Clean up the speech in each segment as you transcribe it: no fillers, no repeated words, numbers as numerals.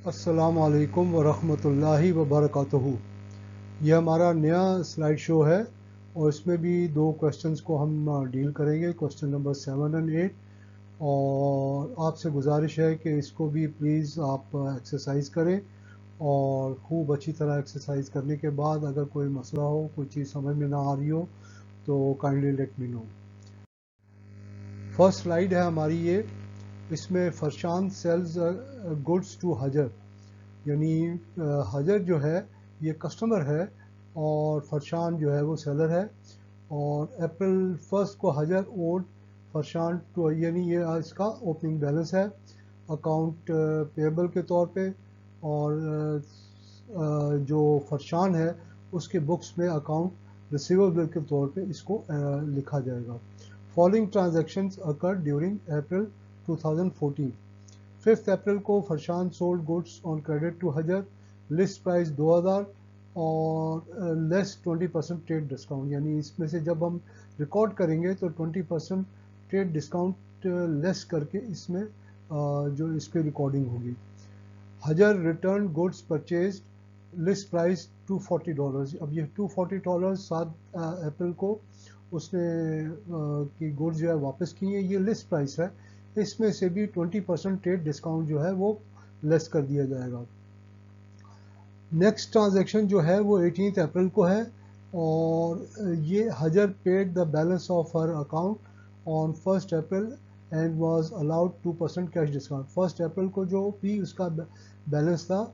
अस्सलाम वालेकुम वरहमतुल्लाहि वबरकातुहू। ये हमारा नया स्लाइड शो है और इसमें भी दो क्वेश्चंस को हम डील करेंगे, क्वेश्चन नंबर 7 एंड 8। और आपसे गुजारिश है कि इसको भी प्लीज़ आप एक्सरसाइज करें और खूब अच्छी तरह एक्सरसाइज करने के बाद अगर कोई मसला हो, कोई चीज़ समझ में ना आ रही हो तो kindly let me know. First slide है हमारी ये। इसमें फरशान सेल्स गुड्स टू हजर, यानी हजर जो है ये कस्टमर है और फरशान जो है वो सेलर है। और अप्रैल 1 को हजर ओड फरशान टू, यानी ये इसका ओपनिंग बैलेंस है अकाउंट पेबल के तौर पे। और जो फरशान है उसके बुक्स में अकाउंट रिसीवेबल के तौर पे इसको लिखा जाएगा। Following transactions occur during April 2014। 5 April को Farshan sold goods on credit to हजर, लिस्ट प्राइस 2000 और लेस 20% ट्रेड डिस्काउंट, यानी इसमें से जब हम रिकॉर्ड करेंगे तो 20% ट्रेड डिस्काउंट लेस करके इसमें जो इसकी रिकॉर्डिंग होगी। हजर return goods purchase, list price $240। अब ये $240 7 अप्रैल को उसने की गुड्स जो है वापस की है, ये लिस्ट प्राइस है। इसमें से भी 20% ट्रेड डिस्काउंट जो है वो लेस कर दिया जाएगा। नेक्स्ट ट्रांजैक्शन जो है वो 18 अप्रैल को है और ये हजर paid the balance of her account on 1 April and was allowed 2% cash discount. 1 अप्रैल को जो भी उसका बैलेंस था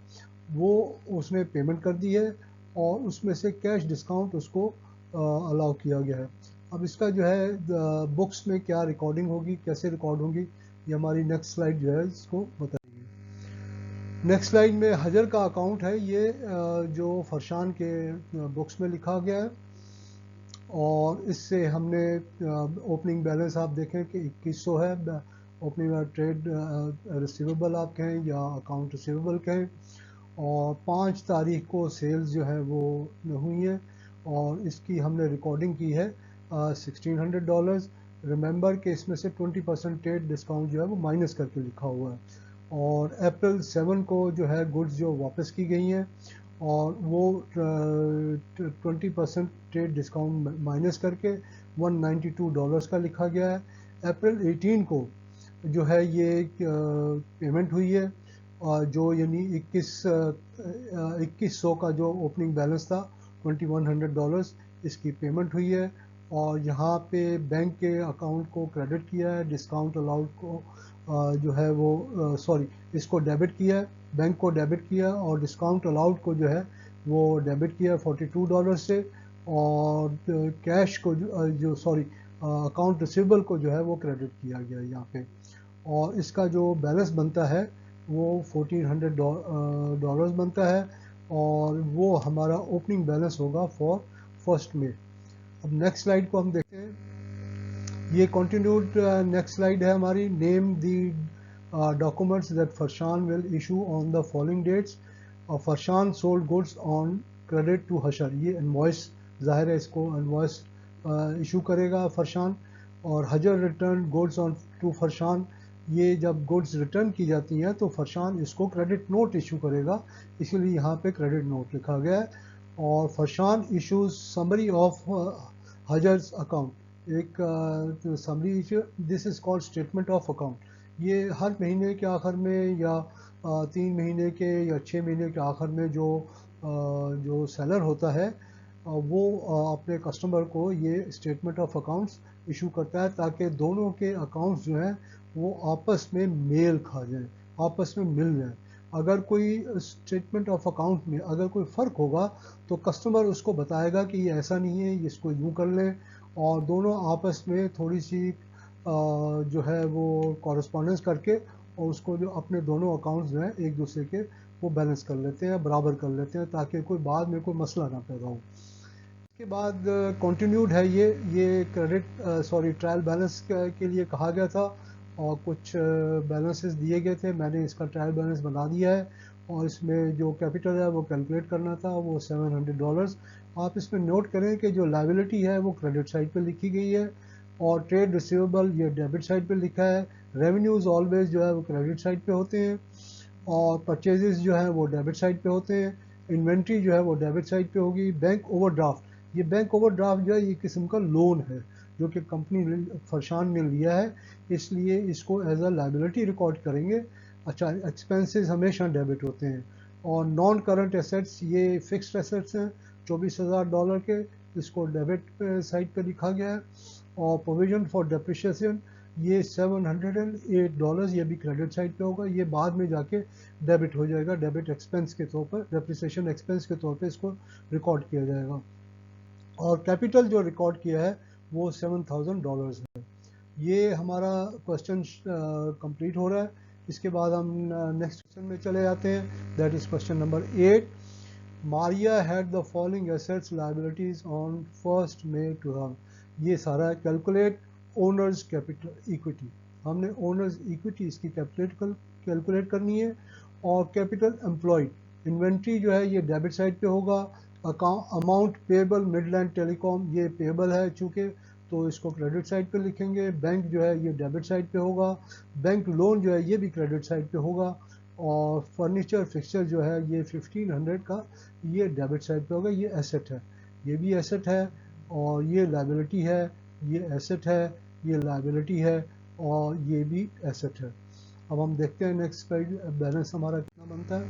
वो उसने पेमेंट कर दी है और उसमें से कैश डिस्काउंट उसको अलाउ किया गया है। अब इसका जो है बुक्स में क्या रिकॉर्डिंग होगी, कैसे रिकॉर्ड होगी, ये हमारी नेक्स्ट स्लाइड जो है इसको बताएगी। नेक्स्ट स्लाइड में हजर का अकाउंट है, ये जो फरशान के बुक्स में लिखा गया है और इससे हमने ओपनिंग बैलेंस आप देखें कि 2100 है। ओपनिंग ट्रेड रिसीवेबल आप कहें या अकाउंट रिसीवेबल कहें। और 5 तारीख को सेल्स जो है वो हुई है और इसकी हमने रिकॉर्डिंग की है $1600। रिमेंबर कि इसमें से 20% ट्रेड डिस्काउंट जो है वो माइनस करके लिखा हुआ है। और अप्रैल 7 को जो है गुड्स जो वापस की गई हैं और वो 20% ट्रेड डिस्काउंट माइनस करके $192 का लिखा गया है। अप्रैल 18 को जो है ये पेमेंट हुई है जो यानी 2100 का जो ओपनिंग बैलेंस था $2100, इसकी पेमेंट हुई है। और यहाँ पे बैंक के अकाउंट को क्रेडिट किया है, डिस्काउंट अलाउड को जो है वो सॉरी इसको डेबिट किया है, बैंक को डेबिट किया और डिस्काउंट अलाउड को जो है वो डेबिट किया $42 से। और कैश को जो सॉरी अकाउंट रिसीवेबल को जो है वो क्रेडिट किया गया है यहाँ पे। और इसका जो बैलेंस बनता है वो $1400 बनता है और वो हमारा ओपनिंग बैलेंस होगा फॉर 1 मई। अब नेक्स्ट स्लाइड को हम देखते हैं। ये कंटिन्यूड नेक्स्ट स्लाइड है हमारी। Name the documents that Farshan will issue on the following dates. Farshan sold goods on credit to हशर, ये इनवॉइस जाहिर है इसको इनवॉइस इशू करेगा फरशान। और हजर रिटर्न गुड्स ऑन टू फरशान, ये जब गुड्स रिटर्न की जाती हैं तो फरशान इसको क्रेडिट नोट इशू करेगा, इसीलिए यहाँ पे क्रेडिट नोट लिखा गया है। और फरशान इशूज समरी ऑफ हजर्स अकाउंट, एक summary issue, this is called statement of account. ये हर महीने के आखिर में या 3 महीने के या 6 महीने के आखिर में जो सेलर होता है वो अपने कस्टमर को ये स्टेटमेंट ऑफ अकाउंट्स इशू करता है ताकि दोनों के अकाउंट्स जो हैं वो आपस में मेल खा जाएं, आपस में मिल जाएं। अगर कोई स्टेटमेंट ऑफ अकाउंट में अगर कोई फ़र्क होगा तो कस्टमर उसको बताएगा कि ये ऐसा नहीं है, इसको यूँ कर लें। और दोनों आपस में थोड़ी सी जो है वो कॉरेस्पॉन्डेंस करके और उसको जो अपने दोनों अकाउंट्स जो हैं एक दूसरे के वो बैलेंस कर लेते हैं, बराबर कर लेते हैं ताकि कोई बाद में कोई मसला ना पैदा हो। इसके बाद कंटिन्यूड है ये क्रेडिट सॉरी ट्रायल बैलेंस के लिए कहा गया था और कुछ बैलेंसेस दिए गए थे। मैंने इसका ट्रायल बैलेंस बना दिया है और इसमें जो कैपिटल है वो कैलकुलेट करना था, वो $700। आप इसमें नोट करें कि जो लायबिलिटी है वो क्रेडिट साइड पे लिखी गई है और ट्रेड रिसीवेबल ये डेबिट साइड पे लिखा है। रेवेन्यूज़ ऑलवेज जो है वो क्रेडिट साइड पे होते हैं। और परचेजेस जो है वो डेबिट साइड पे होते हैं, इन्वेंट्री जो है वो डेबिट साइड पे होगी। बैंक ओवरड्राफ्ट, ये बैंक ओवरड्राफ्ट जो है ये किस्म का लोन है जो कि कंपनी फरशान ने लिया है, इसलिए इसको एज अ लाइबिलिटी रिकॉर्ड करेंगे। अच्छा, एक्सपेंसेस हमेशा डेबिट होते हैं। और नॉन करंट एसेट्स, ये फिक्स्ड एसेट्स हैं $24,000 के, इसको डेबिट साइड पे लिखा गया है। और प्रोविजन फॉर डेप्रिशिएशन ये $708, ये भी क्रेडिट साइड पे होगा, ये बाद में जाके डेबिट हो जाएगा, डेबिट एक्सपेंस के तौर पर, डेप्रिसिएशन एक्सपेंस के तौर पे इसको रिकॉर्ड किया जाएगा। और कैपिटल जो रिकॉर्ड किया है वो $7,000 है। ये हमारा क्वेश्चन कंप्लीट हो रहा है। इसके बाद हम नेक्स्ट क्वेश्चन में चले जाते हैं, that is question number 8। Maria had the following assets liabilities on 1 मई 2000। ये सारा कैलकुलेट ओनर्स कैपिटल इक्विटी, हमने ओनर्स इक्विटी इसकी कैलकुलेट करनी है। और कैपिटल एम्प्लॉयड, इन्वेंट्री जो है ये डेबिट साइड पे होगा। अमाउंट पेबल मिडलैंड टेलीकॉम, ये पेबल है चूँकि, तो इसको क्रेडिट साइड पे लिखेंगे। बैंक जो है ये डेबिट साइड पे होगा। बैंक लोन जो है ये भी क्रेडिट साइड पे होगा। और फर्नीचर फिक्सचर जो है ये 1500 का, ये डेबिट साइड पे होगा, ये एसेट है, ये भी एसेट है। और ये लायबिलिटी है, ये एसेट है, ये लायबिलिटी है, और ये भी एसेट है। अब हम देखते हैं नेक्स्ट साइड बैलेंस हमारा कितना बनता है।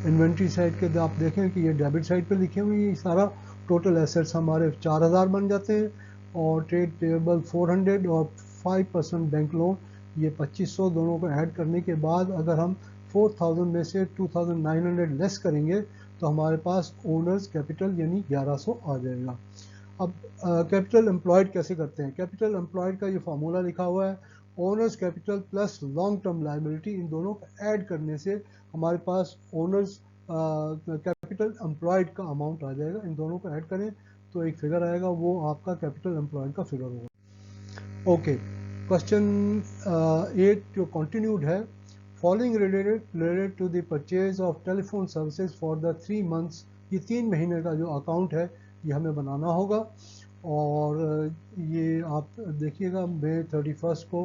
इन्वेंट्री साइड के आप देखें कि ये डेबिट साइड पे लिखे हुए, ये सारा टोटल एसेट्स हमारे 4000 बन जाते हैं। और ट्रेड पेबल 400 और 5% बैंक लोन ये 2500, दोनों को ऐड करने के बाद अगर हम 4000 में से 2900 लेस करेंगे तो हमारे पास ओनर्स कैपिटल यानी 1100 आ जाएगा। अब कैपिटल एम्प्लॉयड कैसे करते हैं? कैपिटल एम्प्लॉयड का ये फार्मूला लिखा हुआ है, owners capital plus long term liability, इन दोनों को ऐड करने से हमारे पास ओनर्स कैपिटल एम्प्लॉयड का अमाउंट आ जाएगा। इन दोनों को ऐड करें तो एक फिगर आएगा, वो आपका कैपिटल एम्प्लॉयड का फिगर होगा। ओके, क्वेश्चन 8 जो कंटिन्यूड है, following related to the purchase of telephone services for the 3 months, ये 3 महीने का जो अकाउंट है ये हमें बनाना होगा। और ये आप देखिएगा मई 31 को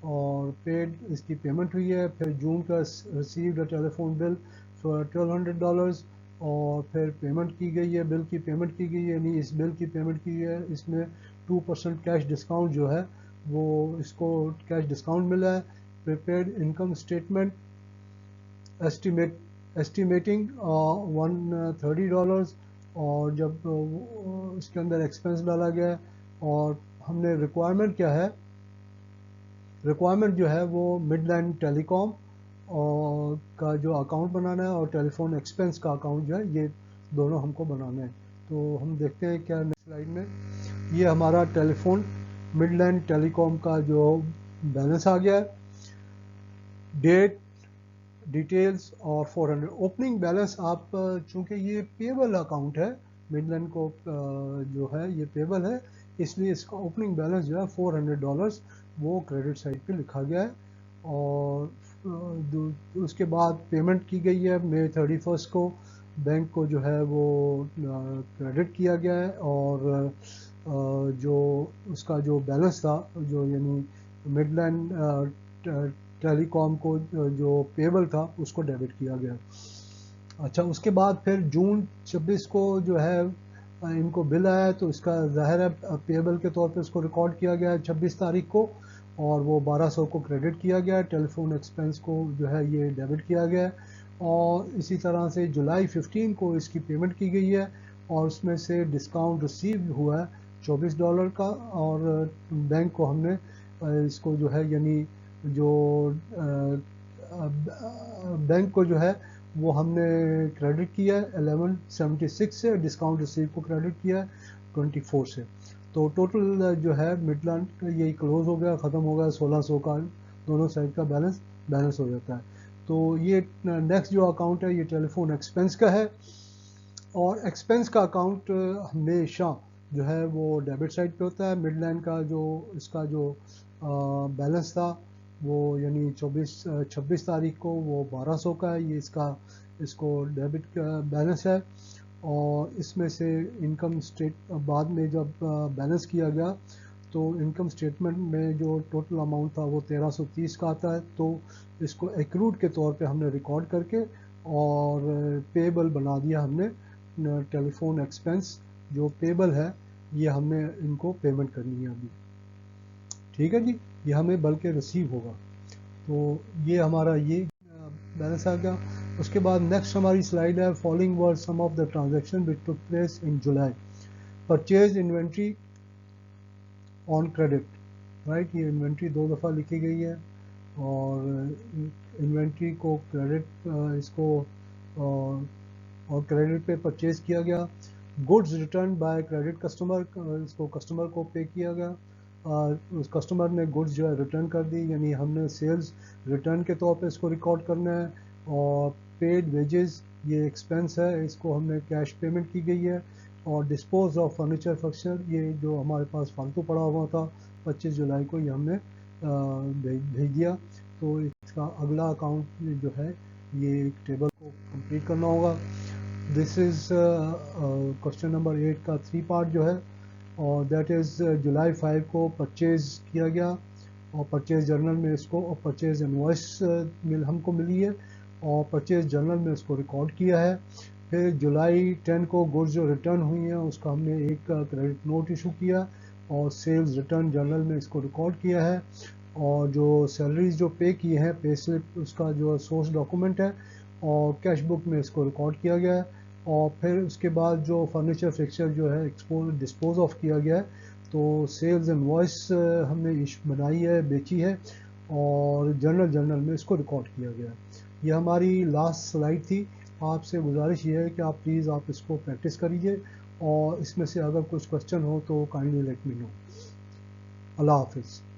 और पेड इसकी पेमेंट हुई है। फिर जून का रिसीव्ड टेलीफोन बिल फॉर $1200 और फिर पेमेंट की गई है, बिल की पेमेंट की गई है, यानी इस बिल की पेमेंट की है। इसमें 2% कैश डिस्काउंट जो है वो इसको कैश डिस्काउंट मिला है। प्रिपेयर्ड इनकम स्टेटमेंट एस्टिमेटिंग $130 और जब इसके अंदर एक्सपेंस डाला गया। और हमने रिक्वायरमेंट क्या है, रिक्वायरमेंट जो है वो मिडलैंड टेलीकॉम और का जो अकाउंट बनाना है और टेलीफोन एक्सपेंस का अकाउंट जो है, ये दोनों हमको बनाने हैं। तो हम देखते हैं क्या नेक्स्ट स्लाइड में, ये हमारा टेलीफोन मिडलैंड टेलीकॉम का जो बैलेंस आ गया है, डेट डिटेल्स और 400 ओपनिंग बैलेंस। आप चूंकि ये पेबल अकाउंट है, मिडलैंड को जो है ये पेबल है, इसलिए इसका ओपनिंग बैलेंस जो है $400 वो क्रेडिट साइड पे लिखा गया है। और उसके बाद पेमेंट की गई है मई 31 को, बैंक को जो है वो क्रेडिट किया गया है। और जो उसका जो बैलेंस था, जो यानी मिडलैंड टेलीकॉम को जो पेबल था उसको डेबिट किया गया। अच्छा, उसके बाद फिर जून 26 को जो है इनको बिल आया, तो इसका ज़ाहिर है पेबल के तौर पे उसको रिकॉर्ड किया गया है 26 तारीख को, और वो 1200 को क्रेडिट किया गया। टेलीफोन एक्सपेंस को जो है ये डेबिट किया गया। और इसी तरह से जुलाई 15 को इसकी पेमेंट की गई है और उसमें से डिस्काउंट रिसीव हुआ है $24 का। और बैंक को हमने इसको जो है यानी जो बैंक को जो है वो हमने क्रेडिट किया है 1176 से, डिस्काउंट रिसीव को क्रेडिट किया है 24 से। तो टोटल जो है मिडलैंड का यही क्लोज हो गया, ख़त्म हो गया। 1600 का दोनों साइड का बैलेंस हो जाता है। तो ये नेक्स्ट जो अकाउंट है ये टेलीफोन एक्सपेंस का है। और एक्सपेंस का अकाउंट हमेशा जो है वो डेबिट साइड पे होता है। मिडलैंड का जो इसका जो बैलेंस था वो यानी 26 तारीख को वो 1200 का है, ये इसको डेबिट का बैलेंस है। और इसमें से इनकम स्टेट बाद में जब बैलेंस किया गया तो इनकम स्टेटमेंट में जो टोटल अमाउंट था वो 1330 का आता है, तो इसको एक्रूड के तौर पे हमने रिकॉर्ड करके और पेबल बना दिया हमने। टेलीफोन एक्सपेंस जो पेबल है ये हमने इनको पेमेंट करनी है अभी, ठीक है जी। ये हमें बल्कि रिसीव होगा, तो ये हमारा ये बैलेंस आ गया। उसके बाद नेक्स्ट हमारी स्लाइड है, following were some of the transaction which took place in July. Purchase inventory on credit, right, ये इन्वेंट्री 2 दफ़ा लिखी गई है और इन्वेंट्री को क्रेडिट इसको और क्रेडिट पे परचेज किया गया। Goods return by credit customer, इसको कस्टमर को पे किया गया, उस कस्टमर ने गुड्स जो है रिटर्न कर दी, यानी हमने सेल्स रिटर्न के तौर पे इसको रिकॉर्ड करना है। और पेड वेजेस ये एक्सपेंस है, इसको हमने कैश पेमेंट की गई है। और डिस्पोज ऑफ फर्नीचर फक्सर, ये जो हमारे पास फालतू पड़ा हुआ था 25 जुलाई को, ये हमने भेज दिया। तो इसका अगला अकाउंट जो है ये एक टेबल को कंप्लीट करना होगा। दिस इज़ क्वेश्चन नंबर 8 का 3 पार्ट जो है, और दैट इज़ जुलाई 5 को परचेज़ किया गया और परचेज़ जर्नल में इसको, और परचेज़ इनवॉइस हमको मिली है और परचेज़ जर्नल में इसको रिकॉर्ड किया है। फिर जुलाई 10 को गुड्स जो रिटर्न हुई हैं उसका हमने एक क्रेडिट नोट इशू किया और सेल्स रिटर्न जर्नल में इसको रिकॉर्ड किया है। और जो सैलरीज जो पे किए हैं, पे स्लिप उसका जो सोर्स डॉक्यूमेंट है और कैश बुक में इसको रिकॉर्ड किया गया है। और फिर उसके बाद जो फर्नीचर फिक्सचर जो है डिस्पोज ऑफ किया गया है, तो सेल्स इनवॉइस हमने बनाई है, बेची है और जर्नल में इसको रिकॉर्ड किया गया है। ये हमारी लास्ट स्लाइड थी। आपसे गुजारिश ये है कि आप प्लीज़ आप इसको प्रैक्टिस करिए और इसमें से अगर कुछ क्वेश्चन हो तो काइंडली लेट मी नो। अल्लाह हाफिज़।